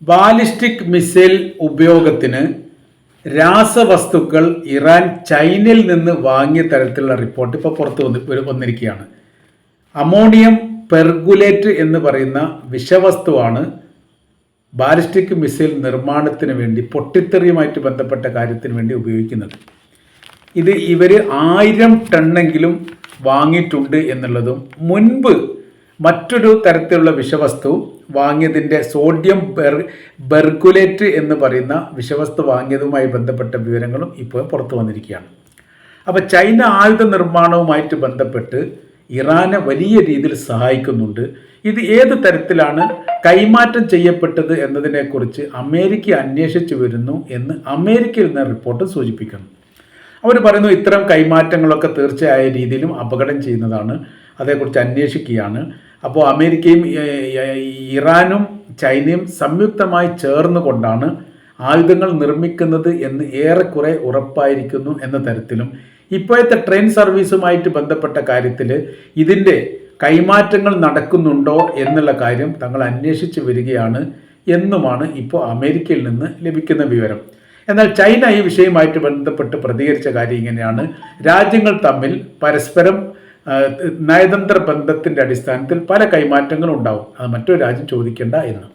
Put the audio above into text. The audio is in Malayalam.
ബാലിസ്റ്റിക് മിസൈൽ ഉപയോഗത്തിന് രാസവസ്തുക്കൾ ഇറാൻ ചൈനയിൽ നിന്ന് വാങ്ങിയ തരത്തിലുള്ള റിപ്പോർട്ട് ഇപ്പോൾ വന്നിരിക്കുകയാണ്. അമോണിയം പെർഗുലേറ്റ് എന്ന് പറയുന്ന വിഷവസ്തുവാണ് ബാലിസ്റ്റിക് മിസൈൽ നിർമ്മാണത്തിന് വേണ്ടി, പൊട്ടിത്തെറിയുമായിട്ട് ബന്ധപ്പെട്ട കാര്യത്തിന് വേണ്ടി ഉപയോഗിക്കുന്നത്. ഇത് ഇവർ 1000 ടണ്ണെങ്കിലും വാങ്ങിയിട്ടുണ്ട് എന്നുള്ളതും, മുൻപ് മറ്റൊരു തരത്തിലുള്ള വിഷവസ്തു വാങ്ങിയതിൻ്റെ സോഡിയം ബെർഗുലേറ്റ് എന്ന് പറയുന്ന വിഷവസ്തു വാങ്ങിയതുമായി ബന്ധപ്പെട്ട വിവരങ്ങളും ഇപ്പോൾ പുറത്തു വന്നിരിക്കുകയാണ്. അപ്പോൾ ചൈന ആയുധ നിർമ്മാണവുമായിട്ട് ബന്ധപ്പെട്ട് ഇറാനെ വലിയ രീതിയിൽ സഹായിക്കുന്നുണ്ട്. ഇത് ഏത് തരത്തിലാണ് കൈമാറ്റം ചെയ്യപ്പെട്ടത് എന്നതിനെക്കുറിച്ച് അമേരിക്ക അന്വേഷിച്ചു വരുന്നു എന്ന് അമേരിക്കയിൽ നിന്ന് റിപ്പോർട്ട് സൂചിപ്പിക്കുന്നു. അവർ പറയുന്നു ഇത്തരം കൈമാറ്റങ്ങളൊക്കെ തീർച്ചയായ രീതിയിലും അപകടം ചെയ്യുന്നതാണ്, അതേക്കുറിച്ച് അന്വേഷിക്കുകയാണ്. അപ്പോൾ അമേരിക്കയും ഇറാനും ചൈനയും സംയുക്തമായി ചേർന്നുകൊണ്ടാണ് ആയുധങ്ങൾ നിർമ്മിക്കുന്നത് എന്ന് ഏറെക്കുറെ ഉറപ്പായിരിക്കുന്നു എന്ന തരത്തിലും ഇപ്പോഴത്തെ ട്രെയിൻ സർവീസുമായിട്ട് ബന്ധപ്പെട്ട കാര്യത്തിൽ ഇതിൻ്റെ കൈമാറ്റങ്ങൾ നടക്കുന്നുണ്ടോ എന്നുള്ള കാര്യം തങ്ങൾ അന്വേഷിച്ച് വരികയാണ് എന്നുമാണ് ഇപ്പോൾ അമേരിക്കയിൽ നിന്ന് ലഭിക്കുന്ന വിവരം. എന്നാൽ ചൈന ഈ വിഷയവുമായിട്ട് ബന്ധപ്പെട്ട് പ്രതികരിച്ച കാര്യം ഇങ്ങനെയാണ്: രാജ്യങ്ങൾ തമ്മിൽ പരസ്പരം നയതന്ത്ര ബന്ധത്തിൻ്റെ അടിസ്ഥാനത്തിൽ പല കൈമാറ്റങ്ങളും ഉണ്ടാവും, അത് മറ്റൊരു രാജ്യം ചോദിക്കേണ്ട എന്ന്.